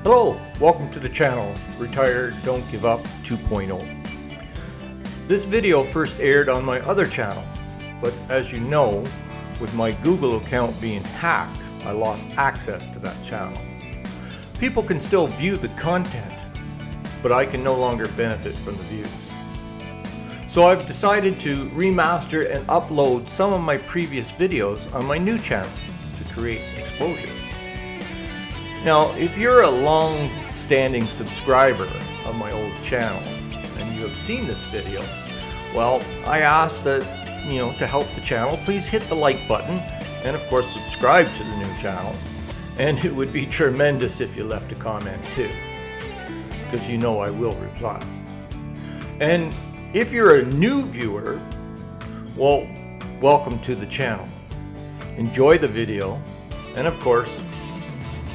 Hello, welcome to the channel, Retire Don't Give Up 2.0. This video first aired on my other channel, but as you know, with my Google account being hacked, I lost access to that channel. People can still view the content, but I can no longer benefit from the views. So I've decided to remaster and upload some of my previous videos on my new channel to create exposure. Now, if you're a long-standing subscriber of my old channel and you have seen this video, well, I ask that, to help the channel, please hit the like button and of course subscribe to the new channel. And it would be tremendous if you left a comment too, because I will reply. And if you're a new viewer, well, welcome to the channel. Enjoy the video, and of course,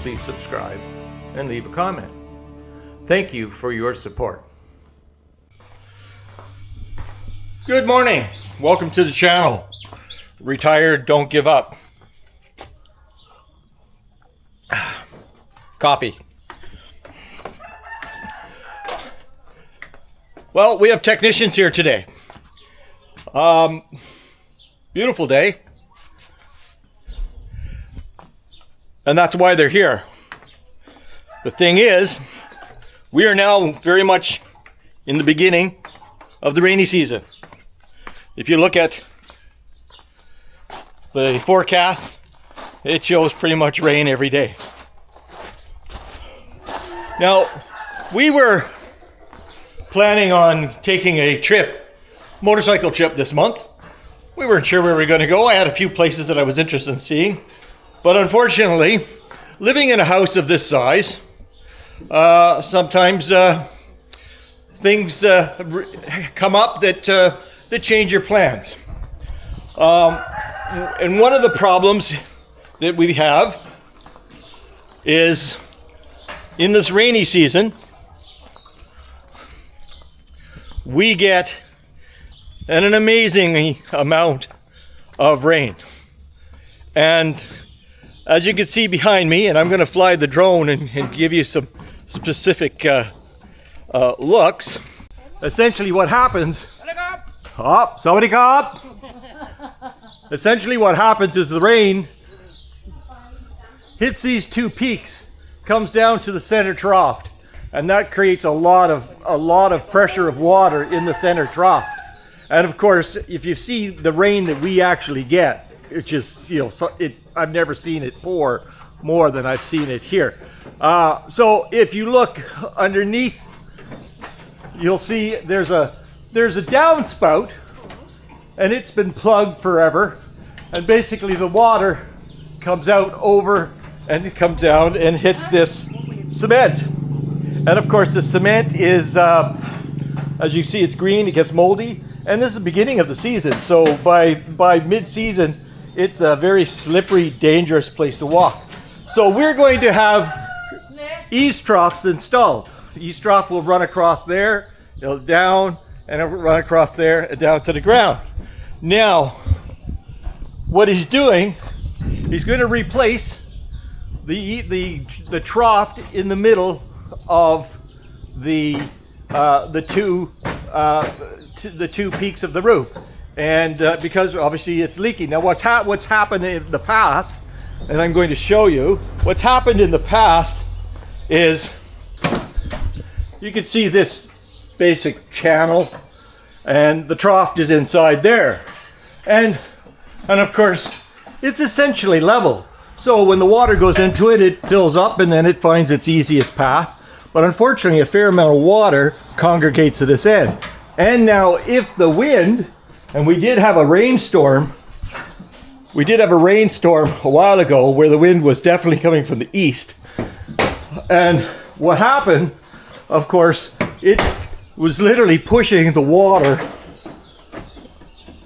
please subscribe and leave a comment. Thank you for your support. Good morning. Welcome to the channel. Retire, don't give up. Coffee. Well, we have technicians here today. Beautiful day. And that's why they're here. The thing is, we are now very much in the beginning of the rainy season. If you look at the forecast, it shows pretty much rain every day. Now, we were planning on taking a motorcycle trip this month. We weren't sure where we were going to go. I had a few places that I was interested in seeing. But unfortunately, living in a house of this size, sometimes things come up that change your plans. And one of the problems that we have is in this rainy season, we get an amazing amount of rain. And as you can see behind me, and I'm going to fly the drone and give you some specific looks. Essentially what happens... Oh, somebody cop! Essentially what happens is the rain hits these two peaks, comes down to the center trough, and that creates a lot of pressure of water in the center trough. And of course, if you see the rain that we actually get, it's just, I've never seen it pour more than I've seen it here. So if you look underneath, you'll see there's a downspout, and it's been plugged forever. And basically the water comes out over, and it comes down and hits this cement. And of course the cement is, as you see, it's green, it gets moldy. And this is the beginning of the season. So by mid-season, it's a very slippery, dangerous place to walk. So we're going to have Eavestroughs installed. The Eavestrough will run across there, it'll down, and it'll run across there and down to the ground. Now, what he's doing, he's going to replace the trough in the middle of the two peaks of the roof. And because obviously it's leaking. Now what's happened in the past, and I'm going to show you, what's happened in the past is, you can see this basic channel, and the trough is inside there. And of course, it's essentially level. So when the water goes into it, it fills up and then it finds its easiest path. But unfortunately, a fair amount of water congregates to this end. And now if the wind, and we did have a rainstorm a while ago where the wind was definitely coming from the east. And what happened, of course, it was literally pushing the water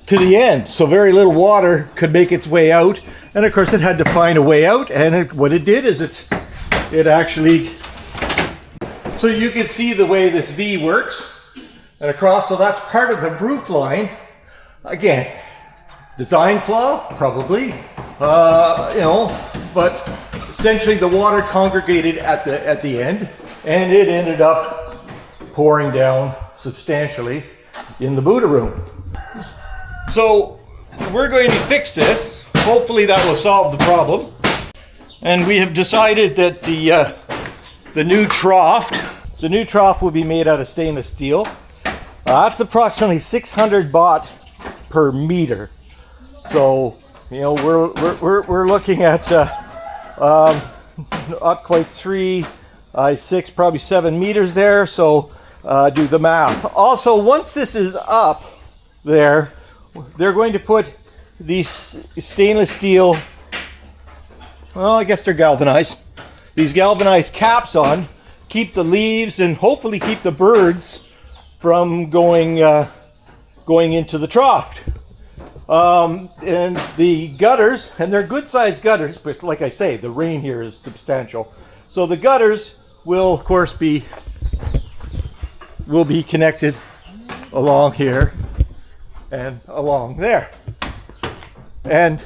to the end. So very little water could make its way out. And of course it had to find a way out. And what it did is it actually, so you can see the way this V works. And across, so that's part of the roof line. Again, design flaw, probably, but essentially the water congregated at the end, and it ended up pouring down substantially in the Buddha room. So we're going to fix this. Hopefully that will solve the problem. And we have decided that the new trough will be made out of stainless steel. That's approximately 600 baht per meter. So, you know, we're looking at not quite 3, 6, probably 7 meters there. So do the math. Also, once this is up there, they're going to put these stainless steel, well, I guess they're galvanized, these galvanized caps on, keep the leaves and hopefully keep the birds from going into the trough. And the gutters, and they're good sized gutters, but like I say, the rain here is substantial. So the gutters will of course be connected along here and along there. And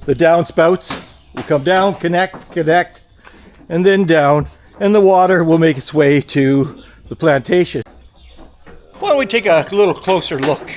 the downspouts will come down, connect, and then down, and the water will make its way to the plantation. Why don't we take a little closer look?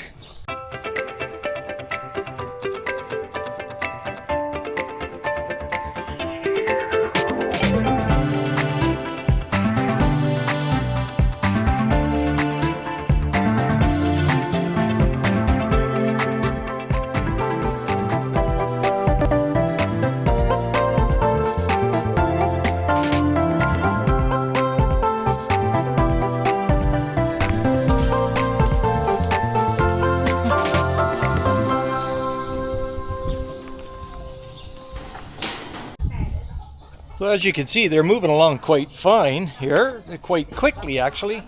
So as you can see, they're moving along quite fine here, quite quickly actually.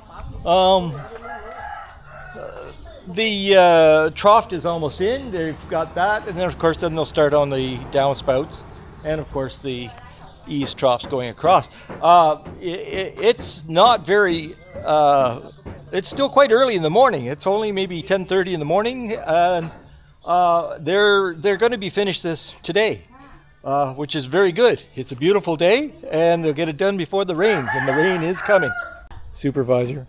The trough is almost in, they've got that, and then of course then they'll start on the downspouts, and of course the Eavestrough's going across. It's not very, it's still quite early in the morning. It's only maybe 10:30 in the morning, and they're going to be finished this today. Which is very good. It's a beautiful day, and they'll get it done before the rain, and the rain is coming. Supervisor.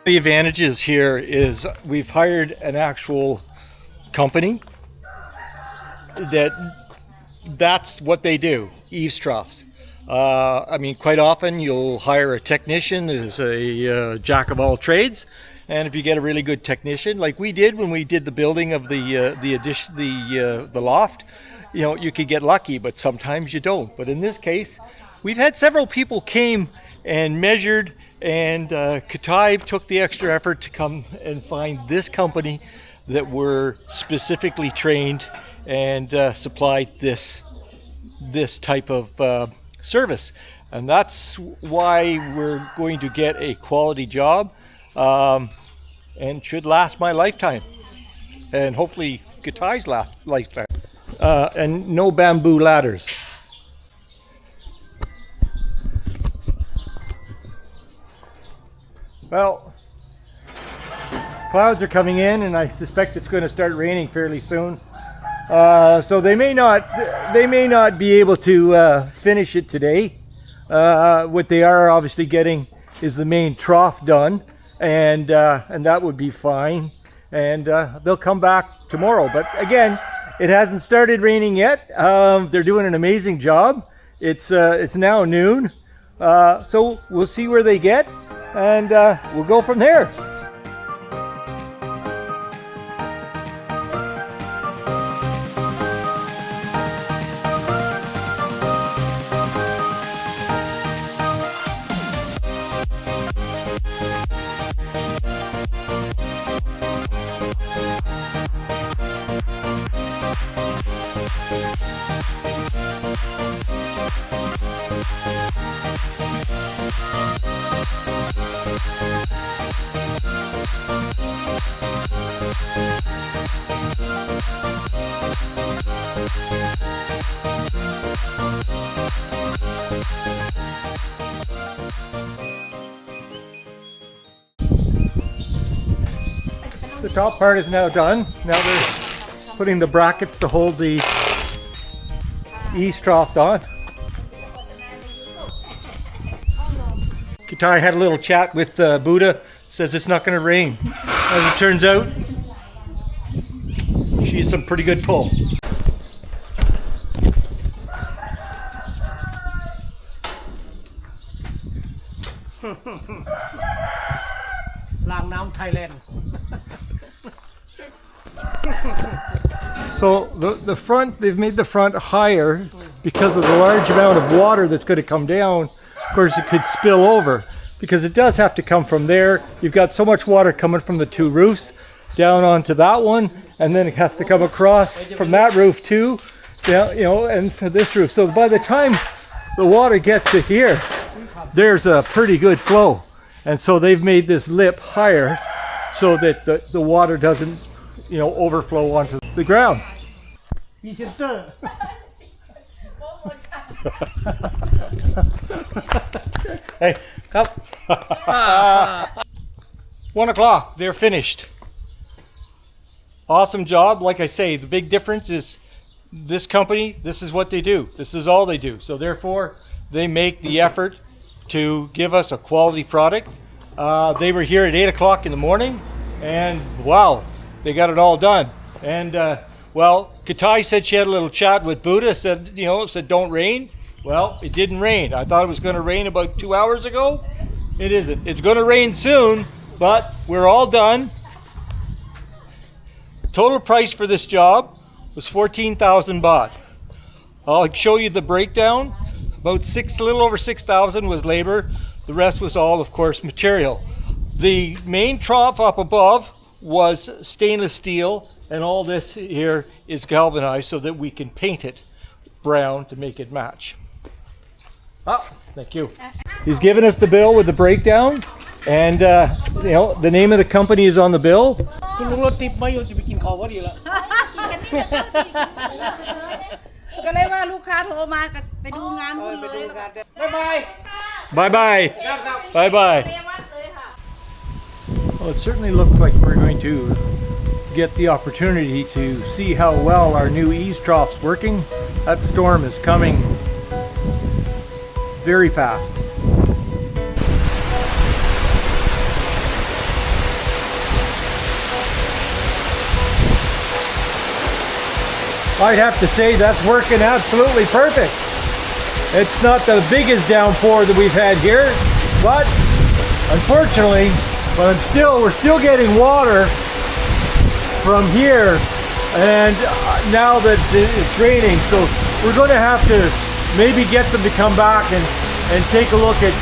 The advantages here is we've hired an actual company that's what they do, Eavestroughs. I mean, quite often you'll hire a technician as a jack of all trades, and if you get a really good technician, like we did when we did the building of the loft, you know, you could get lucky, but sometimes you don't. But in this case, we've had several people came and measured, and Kataib took the extra effort to come and find this company that were specifically trained and supplied this type of service. And that's why we're going to get a quality job, and should last my lifetime, and hopefully Kataib's lifetime. And no bamboo ladders. Well, clouds are coming in, and I suspect it's going to start raining fairly soon. So they may not be able to finish it today. What they are obviously getting is the main trough done, and that would be fine. And they'll come back tomorrow. But again, it hasn't started raining yet. They're doing an amazing job. It's now noon, so we'll see where they get. And we'll go from there. The top part is now done. Now they're putting the brackets to hold the Eavestrough on. Kitai had a little chat with Buddha, says it's not going to rain. As it turns out, she's some pretty good pull. Thailand. So the front, they've made the front higher because of the large amount of water that's going to come down. Of course, it could spill over because it does have to come from there. You've got so much water coming from the two roofs down onto that one, and then it has to come across from that roof too, down, you know, and for this roof. So by the time the water gets to here, there's a pretty good flow. And so they've made this lip higher so that the water doesn't, you know, overflow onto the ground. Hey, come. 1 o'clock, they're finished. Awesome job. Like I say, the big difference is this company, this is what they do. This is all they do. So therefore, they make the effort to give us a quality product. They were here at 8 o'clock in the morning, and wow, they got it all done. And well, Kitai said she had a little chat with Buddha, said, you know, said don't rain. Well, it didn't rain. I thought it was going to rain about 2 hours ago. It isn't. It's going to rain soon, but we're all done. Total price for this job was 14,000 baht. I'll show you the breakdown. About a little over 6,000 was labor. The rest was all, of course, material. The main trough up above was stainless steel, and all this here is galvanized so that we can paint it brown to make it match. Oh, thank you. He's given us the bill with the breakdown, and you know, the name of the company is on the bill. Bye-bye. Bye-bye. Well, it certainly looks like we're going to get the opportunity to see how well our new Eavestrough's working. That storm is coming very fast. I'd have to say that's working absolutely perfect. It's not the biggest downpour that we've had here, but unfortunately, we're still getting water from here, and now that it's raining, so we're going to have to maybe get them to come back and take a look at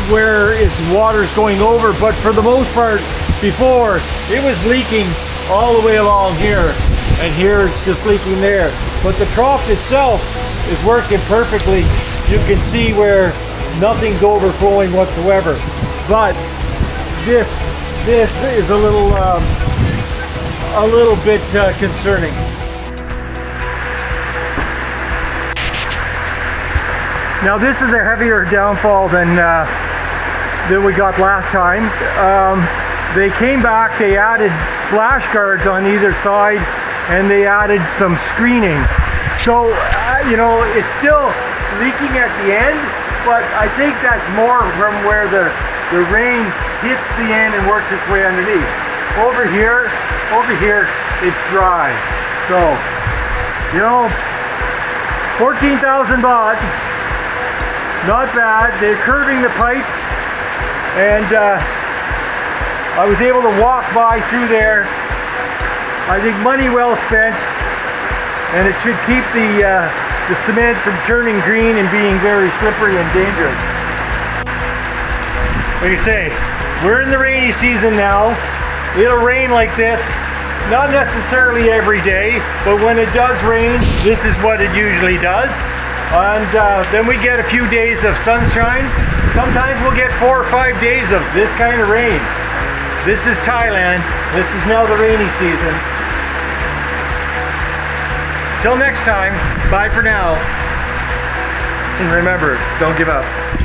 where its water's going over. But for the most part, before it was leaking all the way along here, and here it's just leaking there. But the trough itself is working perfectly. You can see where nothing's overflowing whatsoever. But this is a little bit concerning. Now this is a heavier downfall than we got last time. They came back, they added splash guards on either side, and they added some screening. So, you know, it's still leaking at the end, but I think that's more from where the rain hits the end and works its way underneath. Over here, it's dry. So, you know, 14,000 baht, not bad. They're curving the pipe, and I was able to walk by through there. I think money well spent, and it should keep the cement from turning green and being very slippery and dangerous. Like I say, we're in the rainy season now. It'll rain like this, not necessarily every day, but when it does rain, this is what it usually does. And then we get a few days of sunshine. Sometimes we'll get 4 or 5 days of this kind of rain. This is Thailand. This is now the rainy season. Till next time, bye for now. And remember, don't give up.